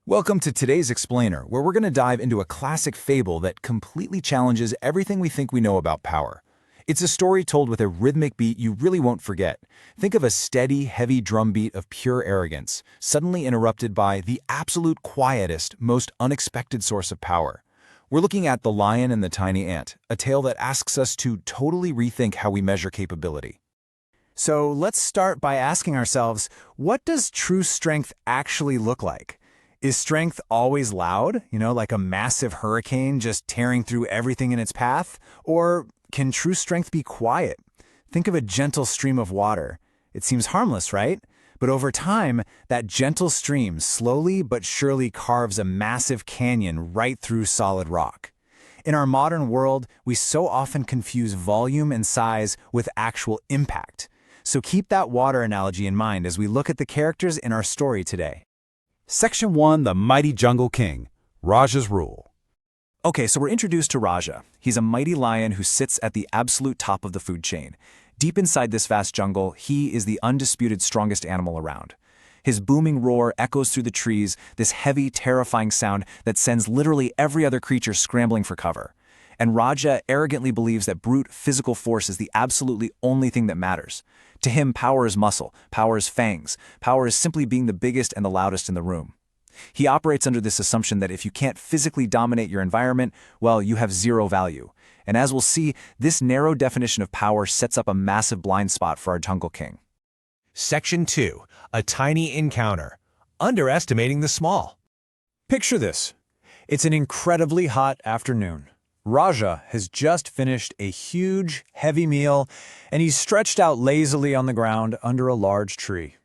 Welcome to today's Explainer, where we're going to dive into a classic fable that completely challenges everything we think we know about power. It's a story told with a rhythmic beat you really won't forget. Think of a steady, heavy drum beat of pure arrogance, suddenly interrupted by the absolute quietest, most unexpected source of power. We're looking at The Lion and the Tiny Ant, a tale that asks us to totally rethink how we measure capability. So let's start by asking ourselves, what does true strength actually look like? Is strength always loud, like a massive hurricane just tearing through everything in its path? Or can true strength be quiet? Think of a gentle stream of water. It seems harmless, right? But over time, that gentle stream slowly but surely carves a massive canyon right through solid rock. In our modern world, we so often confuse volume and size with actual impact. So keep that water analogy in mind as we look at the characters in our story today. Section 1, The Mighty Jungle King, Raja's Rule. Okay, so we're introduced to Raja. He's a mighty lion who sits at the absolute top of the food chain. Deep inside this vast jungle, he is the undisputed strongest animal around. His booming roar echoes through the trees, this heavy, terrifying sound that sends literally every other creature scrambling for cover. And Raja arrogantly believes that brute physical force is the absolutely only thing that matters. To him, power is muscle, power is fangs, power is simply being the biggest and the loudest in the room. He operates under this assumption that if you can't physically dominate your environment, well, you have zero value. And as we'll see, this narrow definition of power sets up a massive blind spot for our Jungle King. Section 2, A Tiny Encounter, Underestimating the Small. Picture this. It's an incredibly hot afternoon. Raja has just finished a huge, heavy meal, and he's stretched out lazily on the ground under a large tree.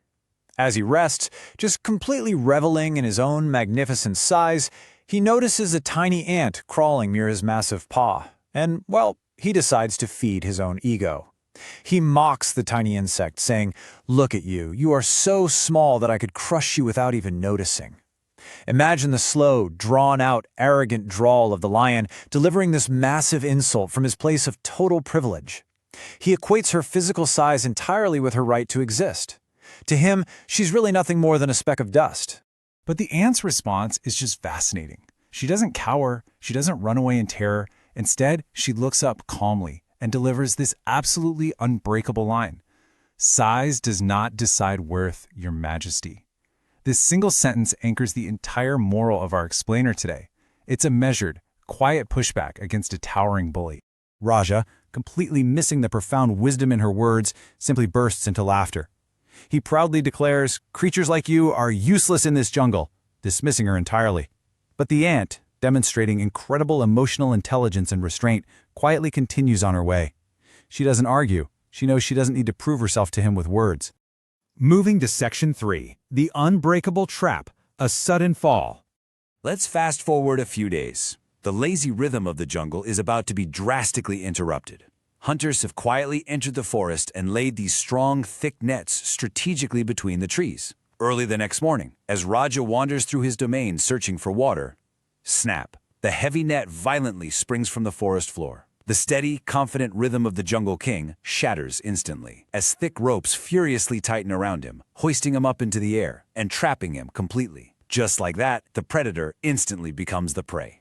As he rests, just completely reveling in his own magnificent size, he notices a tiny ant crawling near his massive paw, and, well, he decides to feed his own ego. He mocks the tiny insect, saying, "Look at you, you are so small that I could crush you without even noticing." Imagine the slow, drawn-out, arrogant drawl of the lion delivering this massive insult from his place of total privilege. He equates her physical size entirely with her right to exist. To him, she's really nothing more than a speck of dust. But the ant's response is just fascinating. She doesn't cower, she doesn't run away in terror. Instead, she looks up calmly and delivers this absolutely unbreakable line. "Size does not decide worth, Your Majesty." This single sentence anchors the entire moral of our explainer today. It's a measured, quiet pushback against a towering bully. Raja, completely missing the profound wisdom in her words, simply bursts into laughter. He proudly declares, "Creatures like you are useless in this jungle," dismissing her entirely. But the ant, demonstrating incredible emotional intelligence and restraint, quietly continues on her way. She doesn't argue. She knows she doesn't need to prove herself to him with words. Moving to Section 3, The Unbreakable Trap, A Sudden Fall. Let's fast forward a few days. The lazy rhythm of the jungle is about to be drastically interrupted. Hunters have quietly entered the forest and laid these strong, thick nets strategically between the trees. Early the next morning, as Raja wanders through his domain searching for water, snap! The heavy net violently springs from the forest floor. The steady, confident rhythm of the Jungle King shatters instantly, as thick ropes furiously tighten around him, hoisting him up into the air and trapping him completely. Just like that, the predator instantly becomes the prey.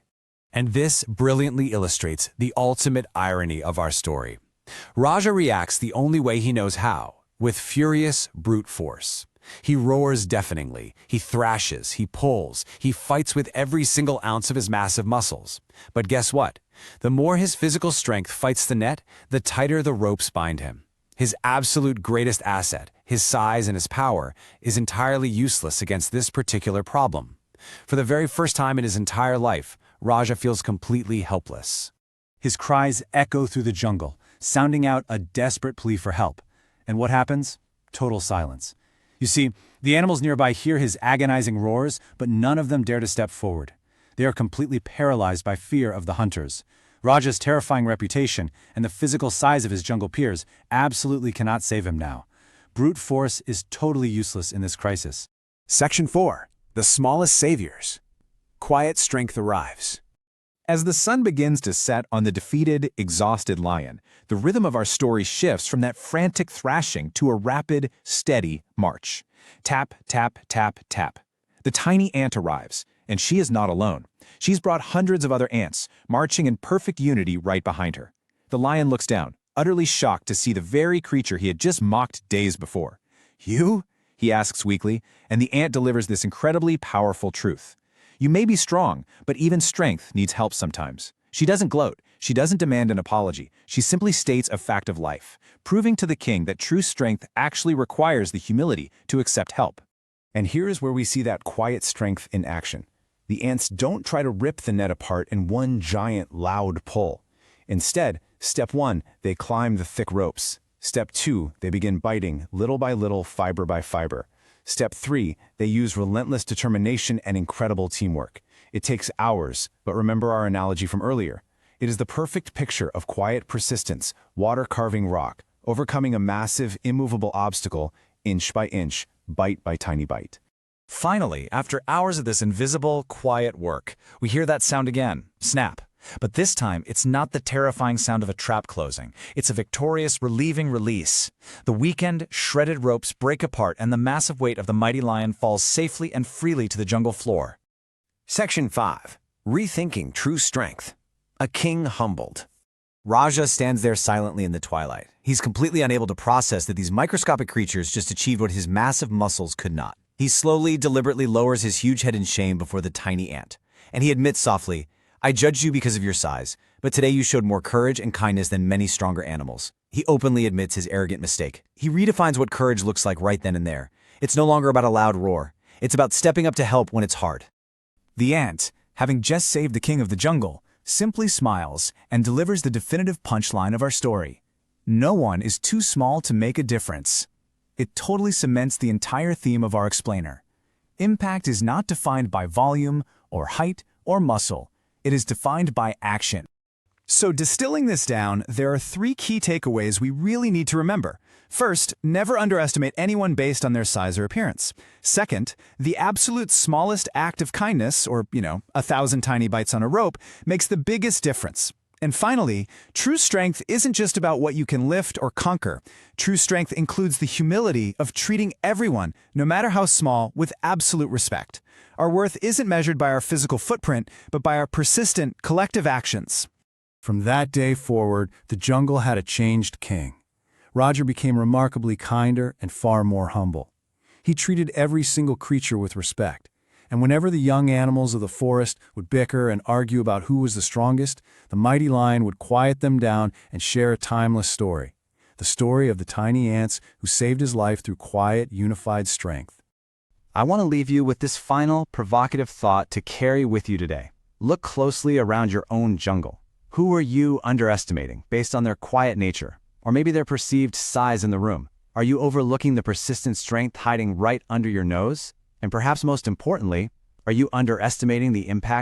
And this brilliantly illustrates the ultimate irony of our story. Raja reacts the only way he knows how, with furious brute force. He roars deafeningly, he thrashes, he pulls, he fights with every single ounce of his massive muscles. But guess what? The more his physical strength fights the net, the tighter the ropes bind him. His absolute greatest asset, his size and his power, is entirely useless against this particular problem. For the very first time in his entire life, Raja feels completely helpless. His cries echo through the jungle, sounding out a desperate plea for help. And what happens? Total silence. You see, the animals nearby hear his agonizing roars, but none of them dare to step forward. They are completely paralyzed by fear of the hunters. Raja's terrifying reputation and the physical size of his jungle peers absolutely cannot save him now. Brute force is totally useless in this crisis. Section 4, The Smallest Saviors. Quiet strength arrives. As the sun begins to set on the defeated, exhausted lion, the rhythm of our story shifts from that frantic thrashing to a rapid, steady march. Tap, tap, tap, tap. The tiny ant arrives, and she is not alone. She's brought hundreds of other ants, marching in perfect unity right behind her. The lion looks down, utterly shocked to see the very creature he had just mocked days before. "You?" he asks weakly, and the ant delivers this incredibly powerful truth. "You may be strong, but even strength needs help sometimes." She doesn't gloat. She doesn't demand an apology. She simply states a fact of life, proving to the king that true strength actually requires the humility to accept help. And here is where we see that quiet strength in action. The ants don't try to rip the net apart in one giant, loud pull. Instead, step 1, they climb the thick ropes. Step 2, they begin biting, little by little, fiber by fiber. Step 3, they use relentless determination and incredible teamwork. It takes hours, but remember our analogy from earlier. It is the perfect picture of quiet persistence, water carving rock, overcoming a massive, immovable obstacle, inch by inch, bite by tiny bite. Finally, after hours of this invisible, quiet work, we hear that sound again, snap. But this time, it's not the terrifying sound of a trap closing. It's a victorious, relieving release. The weakened, shredded ropes break apart and the massive weight of the mighty lion falls safely and freely to the jungle floor. Section 5. Rethinking True Strength. A King Humbled. Raja stands there silently in the twilight. He's completely unable to process that these microscopic creatures just achieved what his massive muscles could not. He slowly, deliberately lowers his huge head in shame before the tiny ant. And he admits softly, "I judged you because of your size, but today you showed more courage and kindness than many stronger animals." He openly admits his arrogant mistake. He redefines what courage looks like right then and there. It's no longer about a loud roar. It's about stepping up to help when it's hard. The ant, having just saved the king of the jungle, simply smiles and delivers the definitive punchline of our story. No one is too small to make a difference. It totally cements the entire theme of our explainer. Impact is not defined by volume or height or muscle. It is defined by action. So distilling this down, there are 3 key takeaways we really need to remember. First, never underestimate anyone based on their size or appearance. Second, the absolute smallest act of kindness, or, 1,000 tiny bites on a rope, makes the biggest difference. And finally, true strength isn't just about what you can lift or conquer. True strength includes the humility of treating everyone, no matter how small, with absolute respect. Our worth isn't measured by our physical footprint, but by our persistent, collective actions. From that day forward, the jungle had a changed king. Roger became remarkably kinder and far more humble. He treated every single creature with respect. And whenever the young animals of the forest would bicker and argue about who was the strongest, the mighty lion would quiet them down and share a timeless story. The story of the tiny ants who saved his life through quiet, unified strength. I want to leave you with this final, provocative thought to carry with you today. Look closely around your own jungle. Who are you underestimating based on their quiet nature, or maybe their perceived size in the room? Are you overlooking the persistent strength hiding right under your nose? And perhaps most importantly, are you underestimating the impact